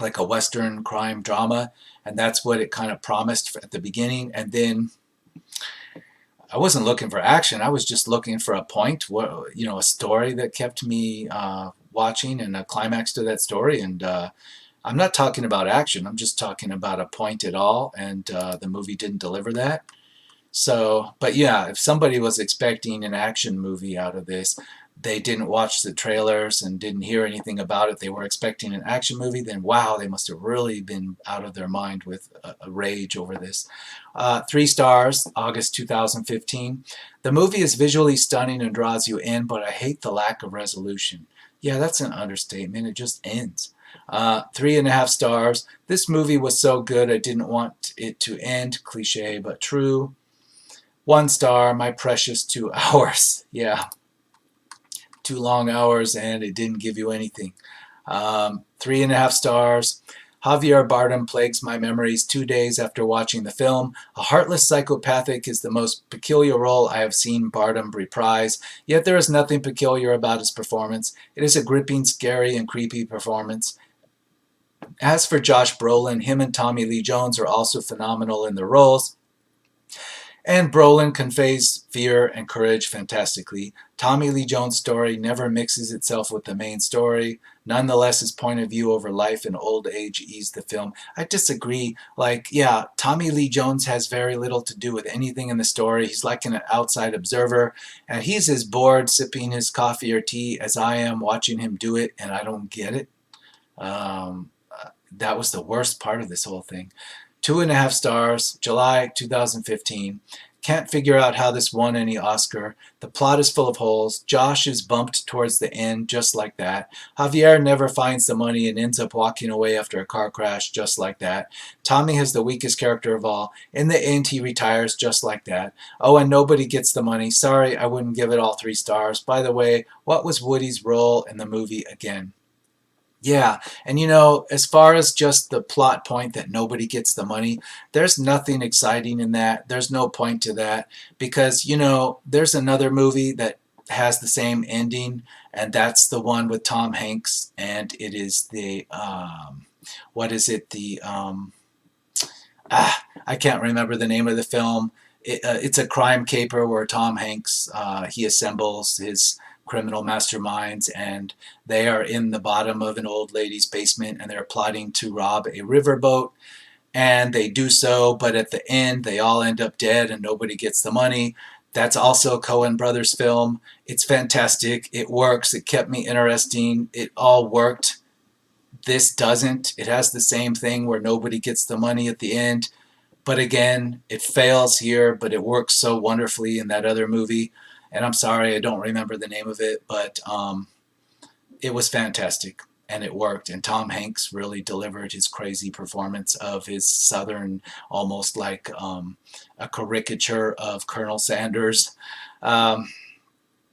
like a Western crime drama. And that's what it kind of promised at the beginning. And then I wasn't looking for action. I was just looking for a point, you know, a story that kept me watching, and a climax to that story. And I'm not talking about action. I'm just talking about a point at all, and the movie didn't deliver that. So, but yeah, if somebody was expecting an action movie out of this, they didn't watch the trailers and didn't hear anything about it, they were expecting an action movie, then wow, they must have really been out of their mind with a rage over this. 3 stars, August 2015. The movie is visually stunning and draws you in, but I hate the lack of resolution. Yeah, that's an understatement. It just ends. 3.5 stars. This movie was so good I didn't want it to end. Cliche but true. 1 star. My precious 2 hours. Yeah, 2 long hours, and it didn't give you anything. 3.5 stars. Javier Bardem plagues my memories 2 days after watching the film. A heartless psychopathic is the most peculiar role I have seen Bardem reprise, yet there is nothing peculiar about his performance. It is a gripping, scary, and creepy performance. As for Josh Brolin, him and Tommy Lee Jones are also phenomenal in their roles. And Brolin conveys fear and courage fantastically. Tommy Lee Jones' story never mixes itself with the main story. Nonetheless, his point of view over life and old age ease the film. I disagree. Like, yeah, Tommy Lee Jones has very little to do with anything in the story. He's like an outside observer, and he's as bored sipping his coffee or tea as I am watching him do it, and I don't get it. That was the worst part of this whole thing. 2.5 stars, July 2015. Can't figure out how this won any Oscar. The plot is full of holes. Josh is bumped towards the end just like that. Javier never finds the money and ends up walking away after a car crash just like that. Tommy has the weakest character of all. In the end, he retires just like that. Oh, and nobody gets the money. Sorry, I wouldn't give it all 3 stars. By the way, what was Woody's role in the movie again? Yeah, and as far as just the plot point that nobody gets the money, there's nothing exciting in that. There's no point to that because, there's another movie that has the same ending, and that's the one with Tom Hanks, and it is what is it? I can't remember the name of the film. It's a crime caper where Tom Hanks, he assembles his criminal masterminds, and they are in the bottom of an old lady's basement, and they're plotting to rob a riverboat, and they do so, but at the end they all end up dead and nobody gets the money. That's also a Coen Brothers film. It's fantastic. It works. It kept me interesting. It all worked. This doesn't. It has the same thing where nobody gets the money at the end, but again, it fails here, but it works so wonderfully in that other movie. And I'm sorry, I don't remember the name of it, but it was fantastic and it worked. And Tom Hanks really delivered his crazy performance of his Southern, almost like a caricature of Colonel Sanders. Um,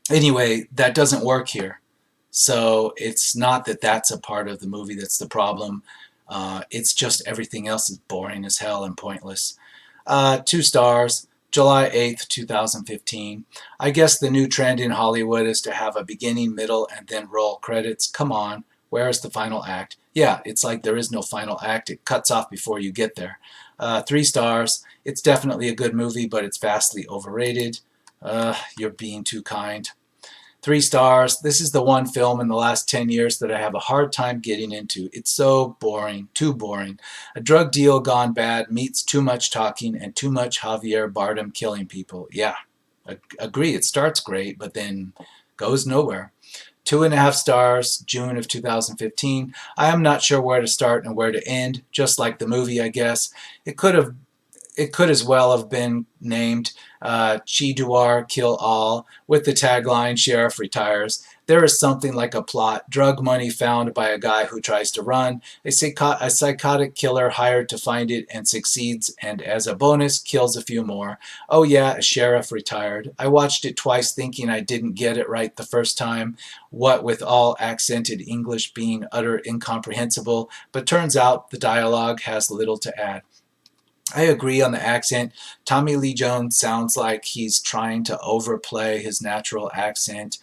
anyway, that doesn't work here. So it's not that that's a part of the movie that's the problem. It's just everything else is boring as hell and pointless. 2 stars, July 8th, 2015. I guess the new trend in Hollywood is to have a beginning, middle, and then roll credits. Come on, where is the final act? Yeah, it's like there is no final act. It cuts off before you get there. 3 stars. It's definitely a good movie, but it's vastly overrated. You're being too kind. 3 stars. This is the one film in the last 10 years that I have a hard time getting into. It's so boring, too boring. A drug deal gone bad meets too much talking and too much Javier Bardem killing people. Yeah, agree. It starts great, but then goes nowhere. 2.5 stars, June of 2015. I am not sure where to start and where to end, just like the movie, I guess. It could as well have been named Chiduar Kill All with the tagline Sheriff Retires. There is something like a plot, drug money found by a guy who tries to run, a psychotic killer hired to find it and succeeds, and as a bonus, kills a few more. Oh yeah, a sheriff retired. I watched it twice thinking I didn't get it right the first time, what with all accented English being utter incomprehensible, but turns out the dialogue has little to add. I agree on the accent. Tommy Lee Jones sounds like he's trying to overplay his natural accent.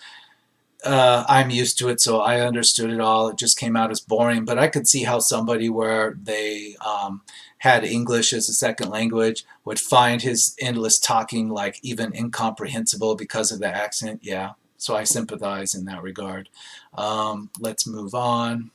I'm used to it, so I understood it all. It just came out as boring, but I could see how somebody where they had English as a second language would find his endless talking like even incomprehensible because of the accent. Yeah, so I sympathize in that regard. Let's move on.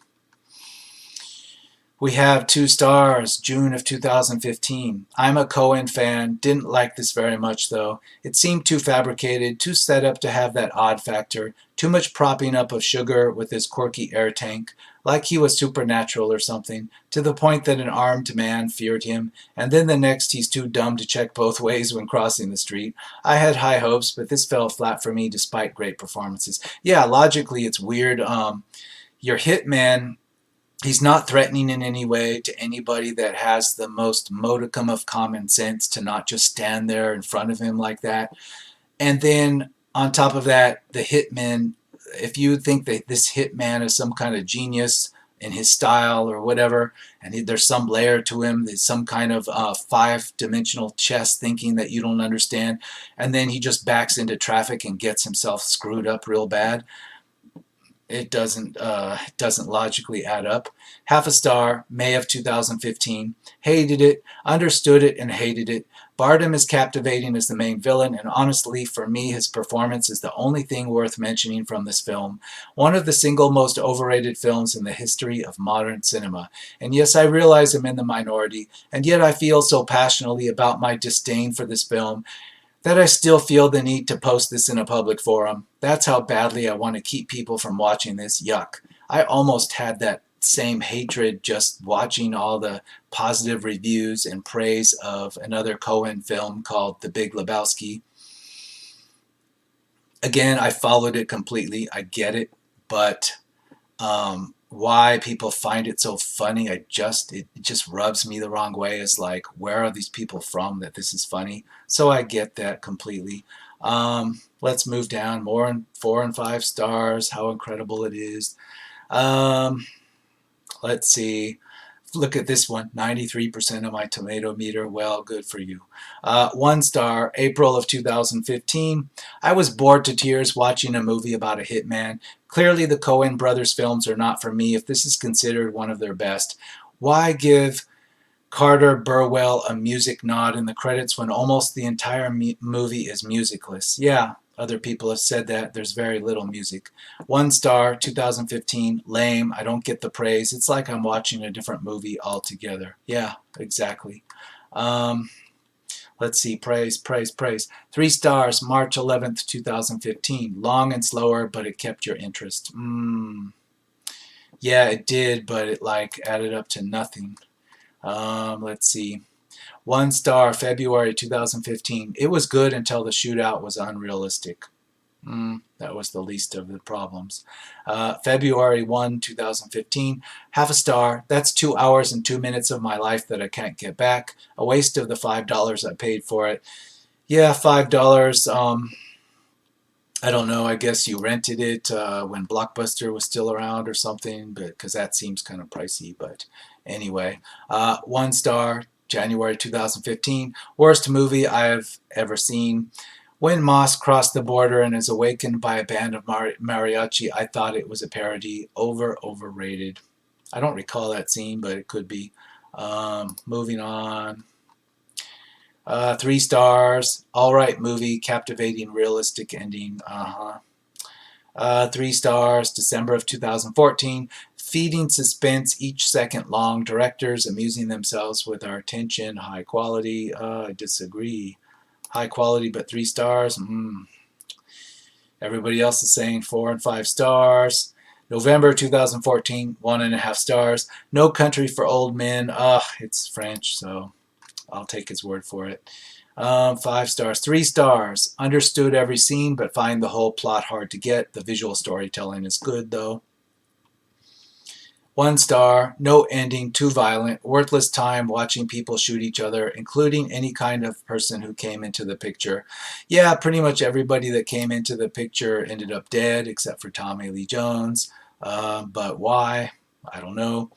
We have 2 stars, June of 2015. I'm a Coen fan, didn't like this very much though. It seemed too fabricated, too set up to have that odd factor, too much propping up of Sugar with his quirky air tank, like he was supernatural or something, to the point that an armed man feared him, and then the next he's too dumb to check both ways when crossing the street. I had high hopes, but this fell flat for me despite great performances. Yeah, logically it's weird. Your hitman, he's not threatening in any way to anybody that has the most modicum of common sense to not just stand there in front of him like that. And then on top of that, the hitman, if you think that this hitman is some kind of genius in his style or whatever, and there's some layer to him, there's some kind of five-dimensional chess thinking that you don't understand, and then he just backs into traffic and gets himself screwed up real bad. it doesn't logically add up. Half a star, May of 2015. Hated it, understood it, and hated it. Bardem is captivating as the main villain, and honestly, for me, his performance is the only thing worth mentioning from this film. One of the single most overrated films in the history of modern cinema. And yes, I realize I'm in the minority, and yet I feel so passionately about my disdain for this film that I still feel the need to post this in a public forum. That's how badly I want to keep people from watching this. Yuck. I almost had that same hatred just watching all the positive reviews and praise of another Coen film called The Big Lebowski. Again, I followed it completely. I get it, but why people find it so funny, it just rubs me the wrong way. It's like, where are these people from that this is funny? So I get that completely. Let's move down. More than 4 and 5 stars. How incredible it is. Um, let's see. Look at this one, 93% of my tomato meter. Well, good for you. 1 star, April of 2015. I was bored to tears watching a movie about a hitman. Clearly, the Coen brothers films are not for me if this is considered one of their best. Why give Carter Burwell a music nod in the credits when almost the entire movie is musicless? Yeah, other people have said that. There's very little music. 1 star, 2015. Lame. I don't get the praise. It's like I'm watching a different movie altogether. Yeah, exactly. Um, let's see. Praise, praise, praise. 3 stars, March 11th, 2015. Long and slower, but it kept your interest. Yeah, it did, but it like added up to nothing. Let's see. 1 star, February 2015. It was good until the shootout was unrealistic. That was the least of the problems. February 1, 2015. Half a star. That's 2 hours and 2 minutes of my life that I can't get back. A waste of the $5 I paid for it. Yeah, $5. I don't know. I guess you rented it when Blockbuster was still around or something, but because that seems kind of pricey. But anyway, 1 star, January 2015. Worst movie I've ever seen. When Moss crossed the border and is awakened by a band of mariachi, I thought it was a parody. Overrated. I don't recall that scene, but it could be. Moving on. 3 stars. All right, movie, captivating, realistic ending. 3 stars. December of 2014. Feeding suspense each second long. Directors amusing themselves with our tension. High quality. I disagree. High quality, but 3 stars. Everybody else is saying 4 and 5 stars. November 2014, 1.5 stars. No Country for Old Men. It's French, so I'll take his word for it. 5 stars. 3 stars. Understood every scene, but find the whole plot hard to get. The visual storytelling is good, though. 1 star. No ending. Too violent. Worthless time watching people shoot each other, including any kind of person who came into the picture. Yeah, pretty much everybody that came into the picture ended up dead, except for Tommy Lee Jones. But why? I don't know.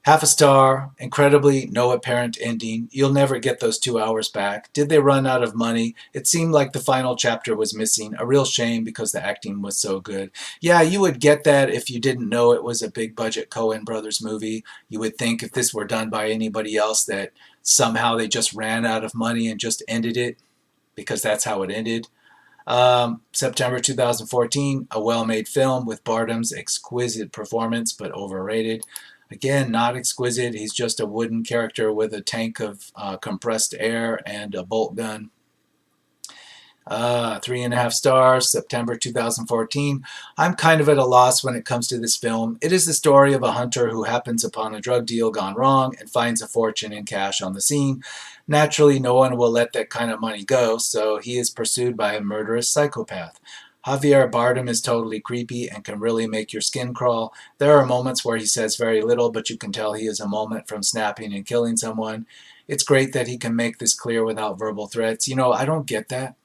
Half a star, incredibly no apparent ending. You'll never get those 2 hours back. Did they run out of money? It seemed like the final chapter was missing. A real shame because the acting was so good. Yeah, you would get that if you didn't know it was a big budget Coen Brothers movie. You would think if this were done by anybody else that somehow they just ran out of money and just ended it because that's how it ended. September 2014, a well-made film with Bardem's exquisite performance, but overrated. Again, not exquisite. He's just a wooden character with a tank of compressed air and a bolt gun. 3.5 stars, September 2014. I'm kind of at a loss when it comes to this film. It is the story of a hunter who happens upon a drug deal gone wrong and finds a fortune in cash on the scene. Naturally, no one will let that kind of money go, so he is pursued by a murderous psychopath. Javier Bardem is totally creepy and can really make your skin crawl. There are moments where he says very little, but you can tell he is a moment from snapping and killing someone. It's great that he can make this clear without verbal threats. I don't get that.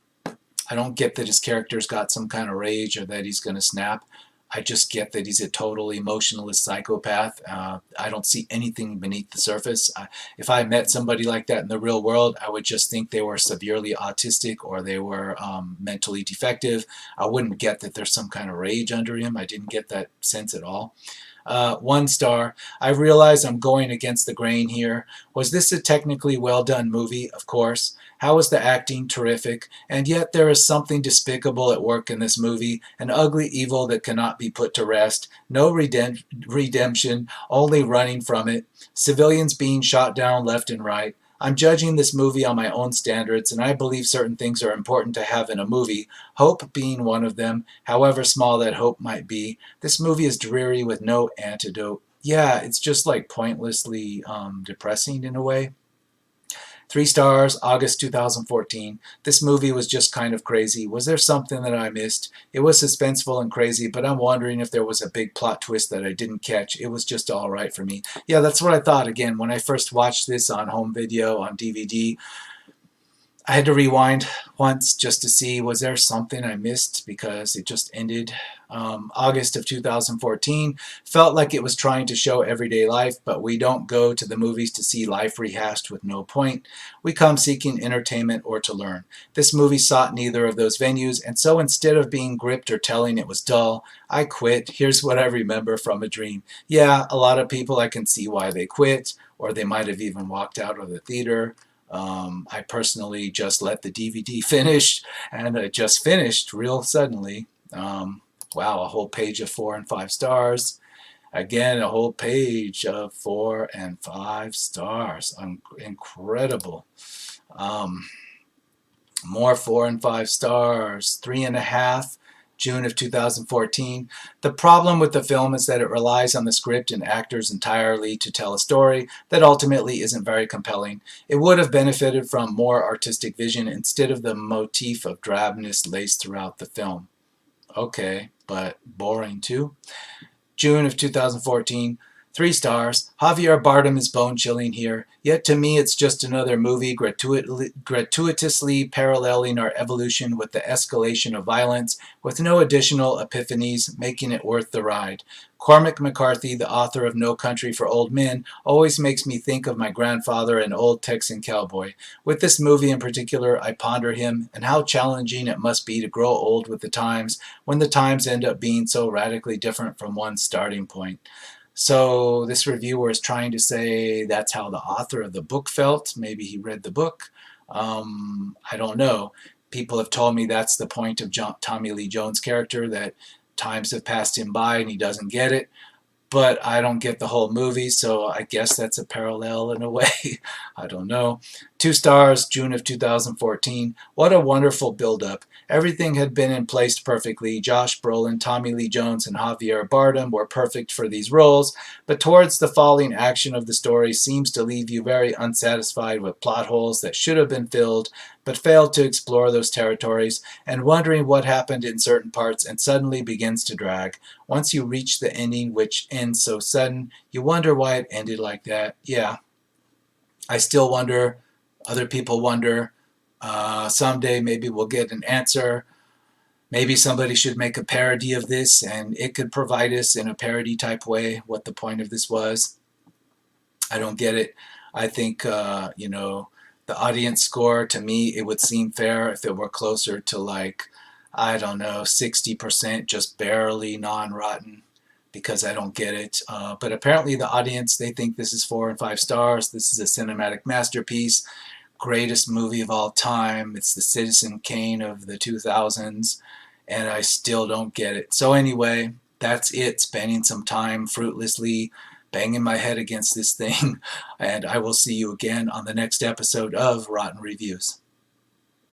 I don't get that his character's got some kind of rage or that he's going to snap. I just get that he's a total emotionless psychopath. I don't see anything beneath the surface. If I met somebody like that in the real world, I would just think they were severely autistic or they were mentally defective. I wouldn't get that there's some kind of rage under him. I didn't get that sense at all. 1 star. I realize I'm going against the grain here. Was this a technically well done movie? Of course. How was the acting? Terrific. And yet there is something despicable at work in this movie, an ugly evil that cannot be put to rest. No redemption, only running from it. Civilians being shot down left and right. I'm judging this movie on my own standards, and I believe certain things are important to have in a movie, hope being one of them, however small that hope might be. This movie is dreary with no antidote. Yeah, it's just like pointlessly depressing in a way. 3 stars, August 2014. This movie was just kind of crazy. Was there something that I missed? It was suspenseful and crazy, but I'm wondering if there was a big plot twist that I didn't catch. It was just all right for me. Yeah, that's what I thought. Again, when I first watched this on home video, on DVD, I had to rewind once just to see was there something I missed because it just ended. August of 2014 felt like it was trying to show everyday life, but we don't go to the movies to see life rehashed with no point. We come seeking entertainment or to learn. This movie sought neither of those venues, and so instead of being gripped or telling it was dull, I quit. Here's what I remember from a dream. Yeah, a lot of people, I can see why they quit, or they might have even walked out of the theater. I personally just let the DVD finish, and it just finished real suddenly. Wow, a whole page of 4 and 5 stars. Again, a whole page of 4 and 5 stars. Incredible. More 4 and 5 stars. 3.5. June of 2014. The problem with the film is that it relies on the script and actors entirely to tell a story that ultimately isn't very compelling. It would have benefited from more artistic vision instead of the motif of drabness laced throughout the film. Okay, but boring too. June of 2014. 3 stars. Javier Bardem is bone-chilling here, yet to me it's just another movie gratuitously paralleling our evolution with the escalation of violence, with no additional epiphanies, making it worth the ride. Cormac McCarthy, the author of No Country for Old Men, always makes me think of my grandfather, an old Texan cowboy. With this movie in particular, I ponder him and how challenging it must be to grow old with the times, when the times end up being so radically different from one's starting point. So this reviewer is trying to say that's how the author of the book felt. Maybe he read the book. I don't know. People have told me that's the point of Tommy Lee Jones' character, that times have passed him by and he doesn't get it. But I don't get the whole movie, so I guess that's a parallel in a way. I don't know. 2 stars, June of 2014. What a wonderful build-up. Everything had been in place perfectly. Josh Brolin, Tommy Lee Jones, and Javier Bardem were perfect for these roles, but towards the falling action of the story seems to leave you very unsatisfied with plot holes that should have been filled, but failed to explore those territories, and wondering what happened in certain parts and suddenly begins to drag. Once you reach the ending, which ends so sudden, you wonder why it ended like that. Yeah, I still wonder. Other people wonder. Someday maybe we'll get an answer. Maybe somebody should make a parody of this and it could provide us in a parody type way what the point of this was. I don't get it. I think, the audience score, to me, it would seem fair if it were closer to like, I don't know, 60%, just barely non-rotten, because I don't get it. But apparently the audience, they think this is 4 and 5 stars. This is a cinematic masterpiece. Greatest movie of all time. It's the Citizen Kane of the 2000s, and I still don't get it. So anyway, that's it. Spending some time fruitlessly banging my head against this thing, and I will see you again on the next episode of Rotten Reviews.